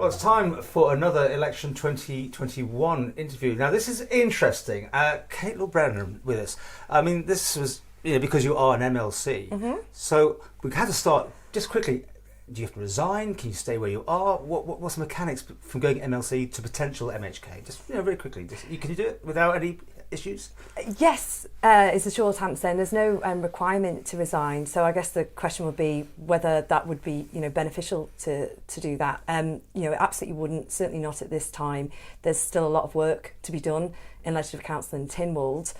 Well, it's time for another Election 2021 interview. Now, this is interesting. Kate Lord-Brennan with us. I mean, this was because you are an MLC. Mm-hmm. So we had to start just quickly. Do you have to resign? Can you stay where you are? What's the mechanics from going MLC to potential MHK? Just very quickly. Can you do it without any issues? Yes, is the short answer, and there's no requirement to resign. So I guess the question would be whether that would be beneficial to do that. It absolutely wouldn't. Certainly not at this time. There's still a lot of work to be done in Legislative Council in Tynwald.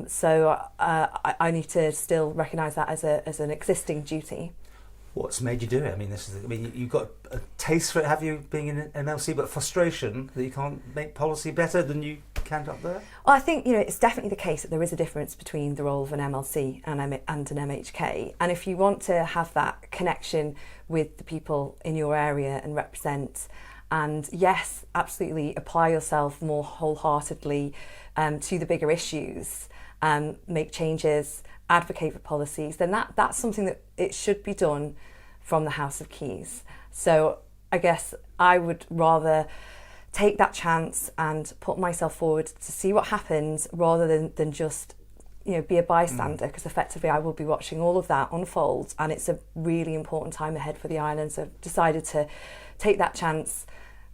So I need to still recognise that as an existing duty. What's made you do it? I mean, you've got a taste for it, have you, being in MLC, but frustration that you can't make policy better than you can up there? Well, I think it's definitely the case that there is a difference between the role of an MLC and an MHK. And if you want to have that connection with the people in your area and represent, and yes, absolutely apply yourself more wholeheartedly to the bigger issues, make changes, advocate for policies, then that's something that it should be done from the House of Keys. So I guess I would rather take that chance and put myself forward to see what happens rather than just be a bystander, because effectively I will be watching all of that unfold, and it's a really important time ahead for the island. So I've decided to take that chance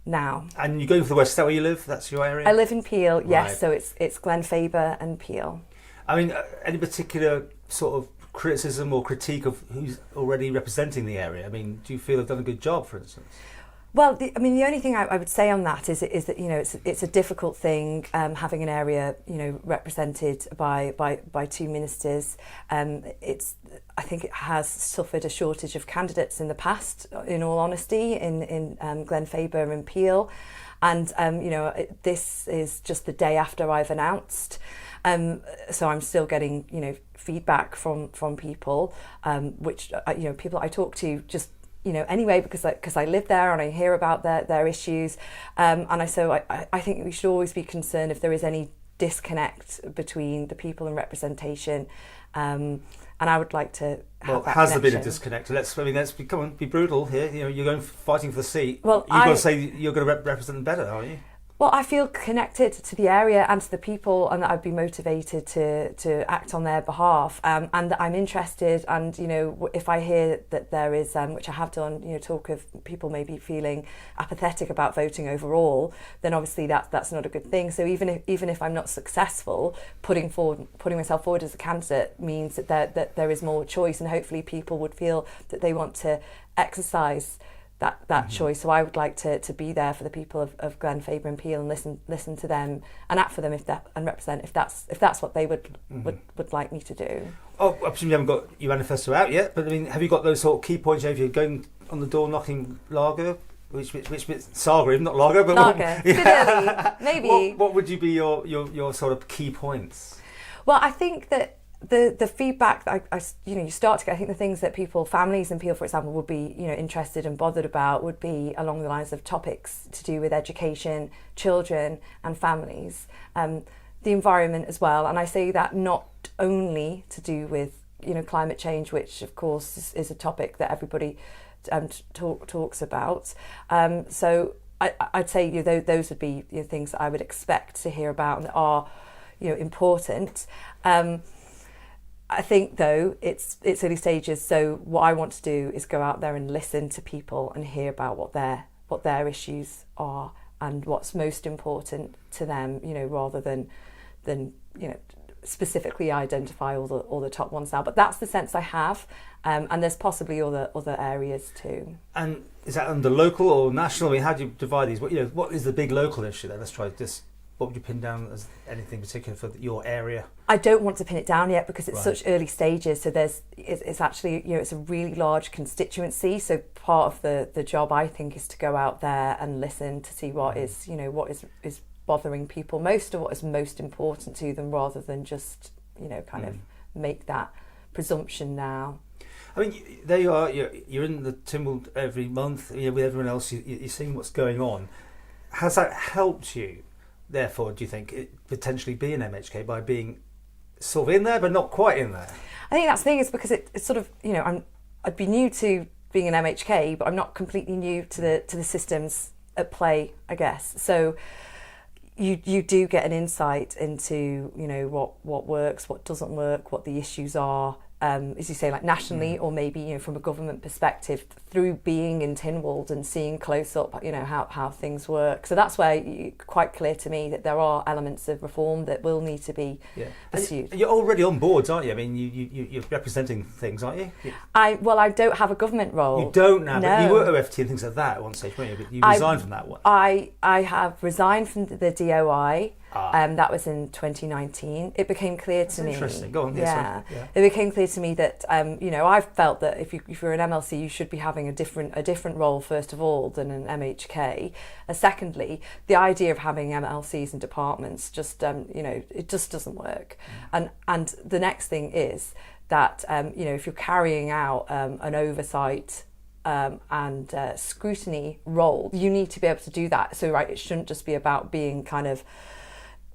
now. And you're going for the west, is that where you live? That's your area? I live in Peel, yes, Right. so it's Glenfaba and Peel. I mean, any particular sort of criticism or critique of who's already representing the area? I mean, do you feel they've done a good job, for instance? Well, the only thing I would say on that is that it's a difficult thing having an area represented by two ministers. I think it has suffered a shortage of candidates in the past, in all honesty, in Glenfaba and Peel, and this is just the day after I've announced. So I'm still getting feedback from people, which people I talk to just anyway because I live there and I hear about their issues, and I think we should always be concerned if there is any disconnect between the people in representation, and I would like to have that has connection. there been a disconnect? Let's be brutal here. You're going fighting for the seat. Well, you've got to say you're going to represent them better, aren't you? Well, I feel connected to the area and to the people, and that I'd be motivated to act on their behalf, and that I'm interested. And if I hear that there is, which I have done, talk of people maybe feeling apathetic about voting overall, then obviously that's not a good thing. So even if I'm not successful, putting myself forward as a candidate means that there is more choice, and hopefully people would feel that they want to exercise that choice. So I would like to be there for the people of Glenfaba and Peel and listen to them and act for them and represent if that's what they would like me to do. Oh, I presume you haven't got your manifesto out yet, but I mean, have you got those sort of key points? If you're going on the door knocking lager, which bit Saga, not lager, but lager, maybe. What would you be your sort of key points? Well, I think that the feedback that you start to get, I think the things that families in Peel, for example, would be interested and bothered about would be along the lines of topics to do with education, children and families, the environment as well. And I say that not only to do with climate change, which of course is a topic that everybody talks about. So I'd say those would be things that I would expect to hear about and that are important. I think though it's early stages, so what I want to do is go out there and listen to people and hear about what their issues are and what's most important to them, rather than specifically identify all the top ones now. But that's the sense I have, and there's possibly other areas too. And is that under local or national? I mean, how do you divide these? What is the big local issue there? Let's try this. What would you pin down as anything particular for your area? I don't want to pin it down yet because it's such early stages. So it's actually it's a really large constituency. So part of the job, I think, is to go out there and listen to see what is bothering people most, or what is most important to them, rather than just kind of make that presumption now. I mean, there you are. You're in the Tynwald every month. With everyone else, you're seeing what's going on. Has that helped you? Therefore, do you think it potentially be an MHK by being sort of in there but not quite in there? I think that's the thing, is because it's sort of I'd be new to being an MHK, but I'm not completely new to the systems at play, I guess. So you do get an insight into, you know, what works, what doesn't work, what the issues are, as you say, like nationally, or maybe, you know, from a government perspective, through being in Tynwald and seeing close up, you know, how things work. So that's where it's quite clear to me that there are elements of reform that will need to be pursued. And you're already on boards, aren't you? I mean, you're representing things, aren't you? I don't have a government role. You don't now, no. but you were OFT and things like that at one stage, weren't you? But you resigned from that one. I have resigned from the DOI. That was in 2019. It became clear to me. Interesting. Go on. Yeah. It became clear to me that you know, I've felt that if you're an MLC, you should be having a different role first of all than an MHK. Secondly, the idea of having MLCs and departments just you know, it just doesn't work. And the next thing is that you know, if you're carrying out an oversight and scrutiny role, you need to be able to do that. So it shouldn't just be about being kind of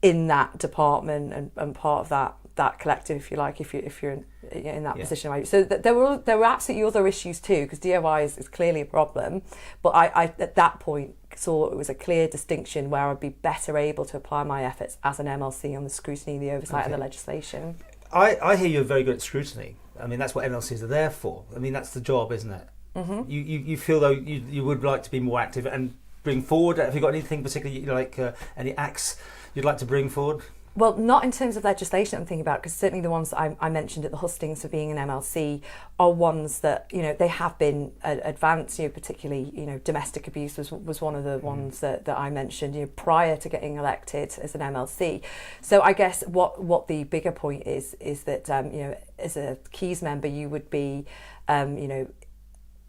in that department and part of that collective, if you like, if you're in that position. So there were absolutely other issues too, because DOI is clearly a problem. But I at that point saw it was a clear distinction where I'd be better able to apply my efforts as an MLC on the scrutiny, the oversight, and the legislation. I hear you're very good at scrutiny. I mean, that's what MLCs are there for. I mean, that's the job, isn't it? Mm-hmm. You feel though you would like to be more active and bring forward. Have you got anything particularly like any acts you'd like to bring forward? Well, not in terms of legislation I'm thinking about, because certainly the ones that I mentioned at the hustings for being an MLC are ones that, you know, they have been advanced, you know, particularly, you know, domestic abuse was one of the ones that I mentioned, you know, prior to getting elected as an MLC. So I guess what the bigger point is that, you know, as a Keys member, you would be, you know,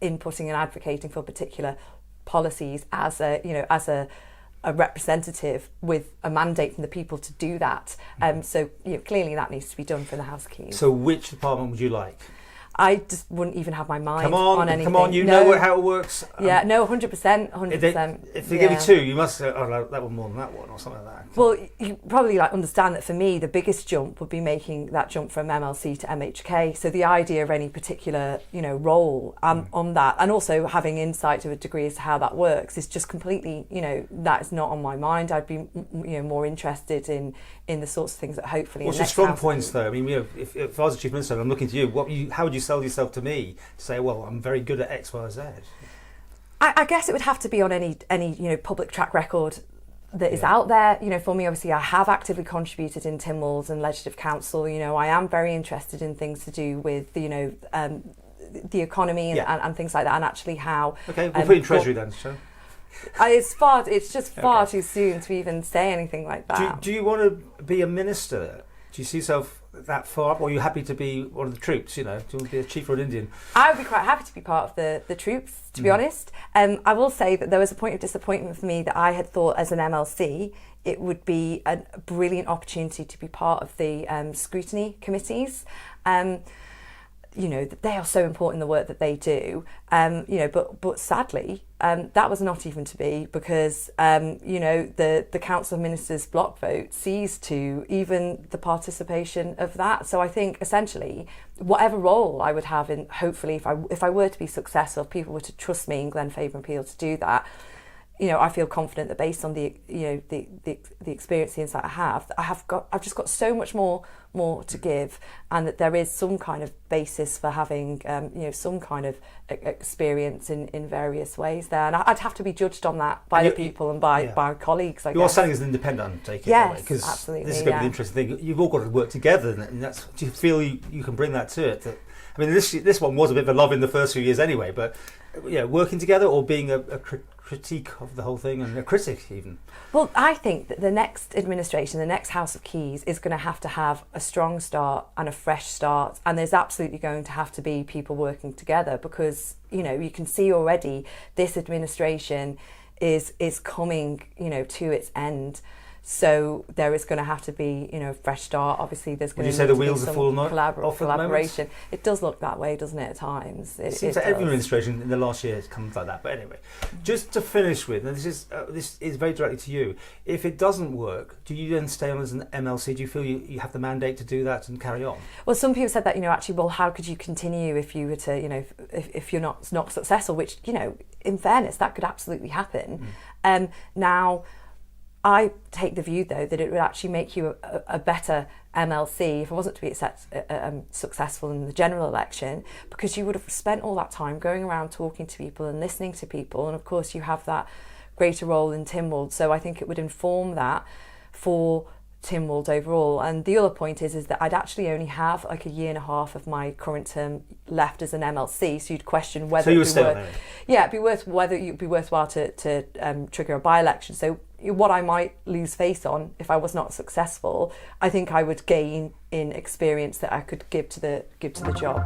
inputting and advocating for particular policies as a representative with a mandate from the people to do that. So you know, clearly that needs to be done for the House Keys. So which department would you like? I just wouldn't even have my mind on anything. Come on, you know how it works. Yeah, no, 100%. If they give you two, you must say, oh, that one more than that one, or something like that. Well, you probably understand that for me, the biggest jump would be making that jump from MLC to MHK. So the idea of any particular, you know, role on that, and also having insight to a degree as to how that works, is just completely, you know, that is not on my mind. I'd be, you know, more interested in the sorts of things that hopefully. What's your strong points, though? I mean, you know, if I was a chief minister and I'm looking to you, how would you sell yourself to me to say, well, I'm very good at X, Y, Z? I guess it would have to be on any you know, public track record that is out there. You know, for me, obviously, I have actively contributed in Tynwald and Legislative Council. You know, I am very interested in things to do with, you know, the economy and things like that, and actually how. Okay, we'll put in Treasury then, so. It's just far too soon to even say anything like that. Do you want to be a minister? Do you see yourself that far up, or are you happy to be one of the troops? You know, do you want to be a chief or an Indian? I would be quite happy to be part of the troops, to be honest. I will say that there was a point of disappointment for me that I had thought as an MLC it would be a brilliant opportunity to be part of the scrutiny committees. You know, they are so important in the work that they do. You know, but sadly, that was not even to be, because you know, the Council of Ministers block vote sees to even the participation of that. So I think essentially, whatever role I would have in, hopefully, if I were to be successful, if people were to trust me in Glenfaba Peel to do that, you know, I feel confident that based on the, you know, the experience, the insight I have, I've just got so much more to give, and that there is some kind of basis for having, you know, some kind of experience in various ways there. And I'd have to be judged on that by the people and by colleagues, I guess. You're standing as an independent undertaker, yes, because absolutely, this is going to be an interesting thing. You've all got to work together, and that's, do you feel you can bring that to it? I mean, this one was a bit of a love in the first few years anyway, but yeah, working together or being a critique of the whole thing, and a critic even. Well, I think that the next administration, the next House of Keys, is going to have a strong start and a fresh start, and there's absolutely going to have to be people working together, because, you know, you can see already this administration is coming, you know, to its end. So there is going to have to be, a fresh start. Obviously, there's going Would you to say need the to be wheels are some falling off at the moment? collaboration. It does look that way, doesn't it? At times, it seems that every administration in the last year has come like that. But anyway, just to finish with, and this is very directly to you. If it doesn't work, do you then stay on as an MLC? Do you feel you have the mandate to do that and carry on? Well, some people said that, actually, well, how could you continue if you were to, if you're not successful? Which, in fairness, that could absolutely happen. Now, I take the view, though, that it would actually make you a better MLC if it wasn't to be successful in the general election, because you would have spent all that time going around talking to people and listening to people, and of course you have that greater role in Tynwald. So I think it would inform that for Tynwald overall. And the other point is that I'd actually only have like a year and a half of my current term left as an MLC, so you'd question whether it'd be worthwhile to trigger a by-election. So what I might lose face on if I was not successful, I think I would gain in experience that I could give to the job.